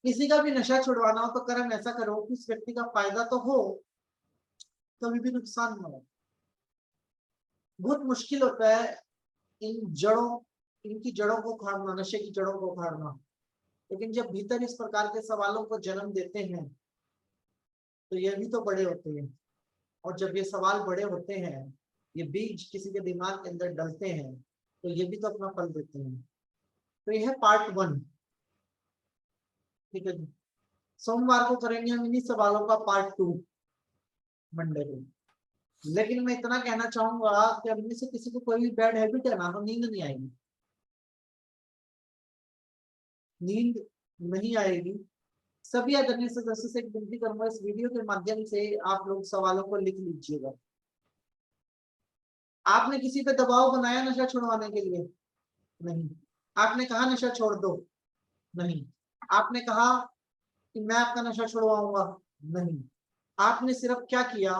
किसी का भी नशा छुड़वाना हो तो कर्म ऐसा करो कि उस व्यक्ति का फायदा तो हो, कभी भी नुकसान ना हो। बहुत मुश्किल होता है इनकी जड़ों को उखाड़ना, नशे की जड़ों को उखाड़ना। लेकिन जब भीतर इस प्रकार के सवालों को जन्म देते हैं तो ये भी तो बड़े होते हैं। और जब ये सवाल बड़े होते हैं, ये बीज किसी के दिमाग के अंदर डलते हैं, तो ये भी तो अपना फल देते हैं। तो यह है पार्ट 1। ठीक है जी। सोमवार को करेंगे हम इन्हीं सवालों का पार्ट 2 मंडे को। लेकिन मैं इतना कहना चाहूंगा कि अब से किसी को कोई भी बैड हैबिट है ना, तो नींद नहीं आएगी। नींद नहीं आएगी। सभी आदरणीय सदस्यों से एक विनती करूंगा, इस वीडियो के माध्यम से आप लोग सवालों को लिख लीजिएगा। आपने किसी पे दबाव बनाया नशा छुड़वाने के लिए? नहीं। आपने कहा नशा छोड़ दो? नहीं। आपने कहा कि मैं आपका नशा छुड़वाऊंगा? नहीं। आपने सिर्फ क्या किया,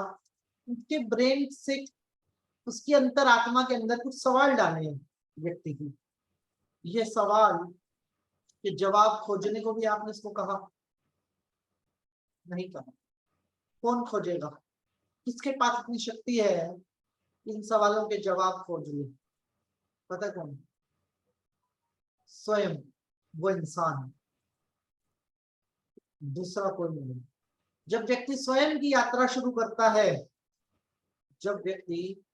उसके ब्रेन से, उसकी अंतर आत्मा के अंदर कुछ सवाल डाले हैं व्यक्ति की। ये सवाल के जवाब खोजने को भी आपने इसको कहा? नहीं कहा। कौन खोजेगा? किसके पास इतनी शक्ति है इन सवालों के जवाब खोज ले? पता कौन? स्वयं वो इंसान, दूसरा कोई नहीं। जब व्यक्ति स्वयं की यात्रा शुरू करता है, जब व्यक्ति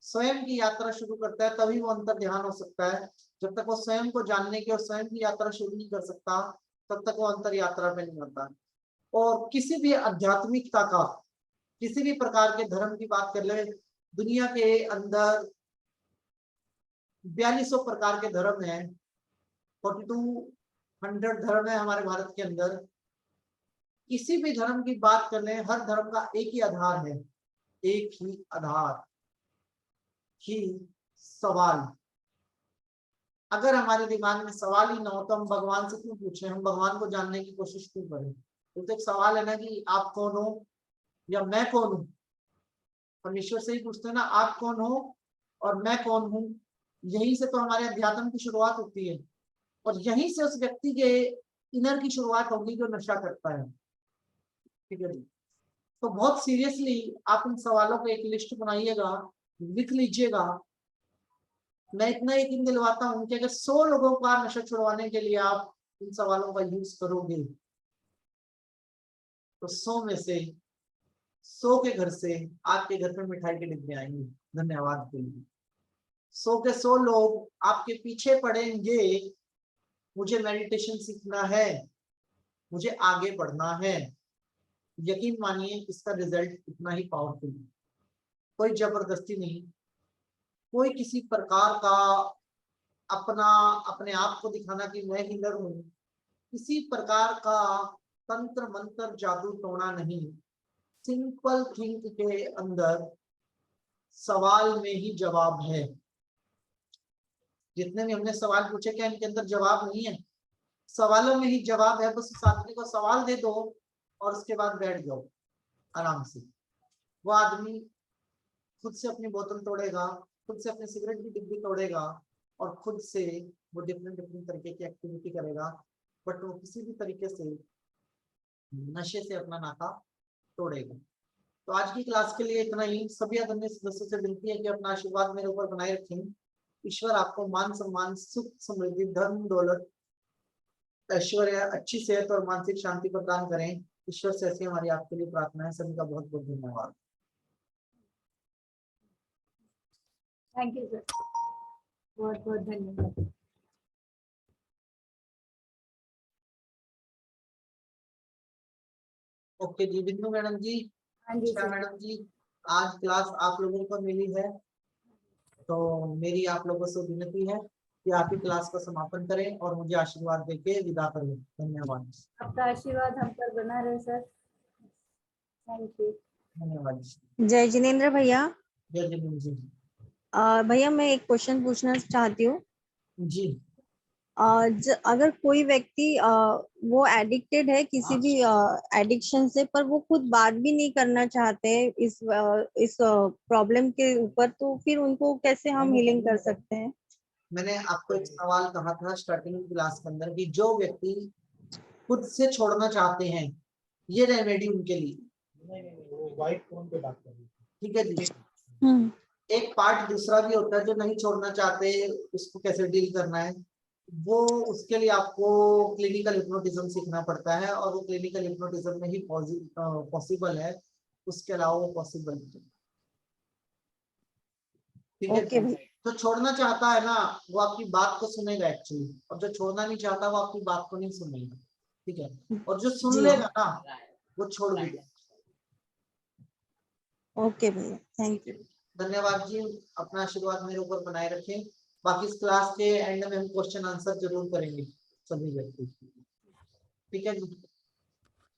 स्वयं की यात्रा शुरू करता है तभी वो अंतर ध्यान हो सकता है। जब तक वो स्वयं को जानने की और स्वयं की यात्रा शुरू नहीं कर सकता तब तक वो अंतर यात्रा पे नहीं होता। और किसी भी आध्यात्मिकता का, किसी भी प्रकार के धर्म की बात कर ले, दुनिया के अंदर 4200 प्रकार के धर्म हैं, 4200 धर्म है हमारे भारत के अंदर। किसी भी धर्म की बात कर ले, हर धर्म का एक ही आधार है, एक ही आधार ही सवाल। अगर हमारे दिमाग में सवाल ही ना हो तो हम भगवान से क्यों पूछें, हम भगवान को जानने की कोशिश क्यों करें? तो एक सवाल है ना कि आप कौन हो या मैं कौन हूं। हम ईश्वर से ही पूछते हैं ना, आप कौन हो और मैं कौन हूं। यहीं से तो हमारे अध्यात्म की शुरुआत होती है और यहीं से उस व्यक्ति के इनर की शुरुआत होगी जो नशा करता है। ठीक है जी। तो बहुत सीरियसली आप इन सवालों को एक लिस्ट बनाइएगा, लिख लीजिएगा। मैं इतना यकीन दिलवाता हूं कि अगर 100 लोगों का नशा छुड़वाने के लिए आप इन सवालों का यूज करोगे तो 100 में से 100 के घर से आपके घर पे मिठाई के डिब्बे आएंगे। धन्यवाद के लिए 100 के 100 लोग आपके पीछे पड़ेंगे। मुझे मेडिटेशन सीखना है, मुझे आगे बढ़ना है। यकीन मानिए इसका रिजल्ट इतना ही पावरफुल है। कोई जबरदस्ती नहीं, कोई किसी प्रकार का अपने आप को दिखाना कि मैं हीलर हूं, किसी प्रकार का तंत्र मंत्र जादू टोना नहीं। सिंपल थिंक के अंदर सवाल में ही जवाब है। जितने भी हमने सवाल पूछे क्या इनके अंदर जवाब नहीं है? सवालों में ही जवाब है। बस उस आदमी को सवाल दे दो और उसके बाद बैठ जाओ आराम से। वो आदमी खुद से अपनी बोतल तोड़ेगा, खुद से अपनी सिगरेट की डिब्बी तोड़ेगा और खुद से वो डिफरेंट तरीके की एक्टिविटी करेगा, बट वो किसी भी तरीके से नशे से अपना नाता तोड़ेगा। तो आज की क्लास के लिए इतना ही। सभी आदरणीय सदस्यों से विनती है कि अपना आशीर्वाद मेरे ऊपर बनाए रखें। ईश्वर आपको मान सम्मान, सुख, समृद्धि, धर्म, दौलत, ऐश्वर्य, अच्छी सेहत और मानसिक शांति प्रदान करें। ईश्वर से ऐसी हमारी आपके लिए प्रार्थना है। सभी का बहुत बहुत धन्यवाद। थैंक यू सर, बहुत बहुत धन्यवाद। ओके जी, बिंदु मैडम जी, हाँ जी सर। मैडम जी, आज क्लास आप लोगों को मिली है तो मेरी आप लोगों से विनती है कि आप ही क्लास का समापन करें और मुझे आशीर्वाद देके विदा करें। धन्यवाद। आपका आशीर्वाद हम पर बना रहे सर। Thank you. धन्यवाद। जय जिनेंद्र भैया। जय जिनेंद्र जी। भैया मैं एक क्वेश्चन पूछना चाहती हूँ। जी अगर कोई व्यक्ति वो एडिक्टेड है किसी भी एडिक्शन से, पर वो खुद बात भी नहीं करना चाहते इस प्रॉब्लम के ऊपर, तो फिर उनको कैसे हम हीलिंग कर सकते हैं? मैंने आपको एक सवाल कहा था स्टार्टिंग क्लास के अंदर कि जो व्यक्ति खुद से छोड़ना चाहते हैं, ये रेमेडी उनके लिए। वो वाइट फोन पे बात कर रही है, ठीक है जी। एक पार्ट दूसरा भी होता है जो नहीं छोड़ना चाहते, उसको कैसे डील करना है, वो उसके लिए आपको क्लिनिकल हिप्नोटिज्म सीखना पड़ता है, और वो क्लिनिकल हिप्नोटिज्म में ही पॉसिबल है, उसके अलावा वो पॉसिबल नहीं। ठीक है। ओके भैया। जो छोड़ना चाहता है ना, वो आपकी बात को सुनेगा एक्चुअली, और जो छोड़ना नहीं चाहता वो आपकी बात को नहीं सुनेगा। ठीक है। और जो सुन जी। लेगा ना, वो छोड़ देगा। ओके भैया, थैंक यू। धन्यवाद जी, अपना आशीर्वाद मेरे ऊपर बनाए रखें। बाकी इस क्लास के एंड में हम क्वेश्चन आंसर जरूर करेंगे सभी व्यक्ति। ठीक है जी,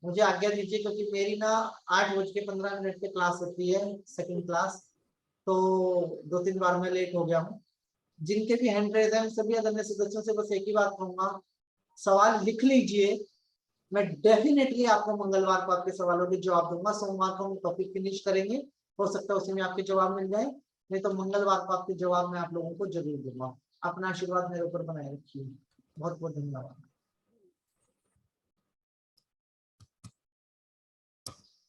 मुझे आज्ञा दीजिए, क्योंकि मेरी ना 8:15 पे क्लास होती है, सेकंड क्लास, तो 2-3 बार मैं लेट हो गया हूँ। जिनके भी हैंड रेज हैं, सभी अन्य सदस्यों से बस एक ही बात कहूंगा, सवाल लिख लीजिए। मैं डेफिनेटली आपको मंगलवार को आपके सवालों के जवाब दूंगा। सोमवार को हम टॉपिक फिनिश करेंगे, हो सकता है उसी में आपके जवाब मिल जाए, नहीं तो मंगलवार को आपके जवाब मैं आप लोगों को जरूर दूंगा। अपना आशीर्वाद मेरे ऊपर बनाए रखिए। बहुत बहुत धन्यवाद।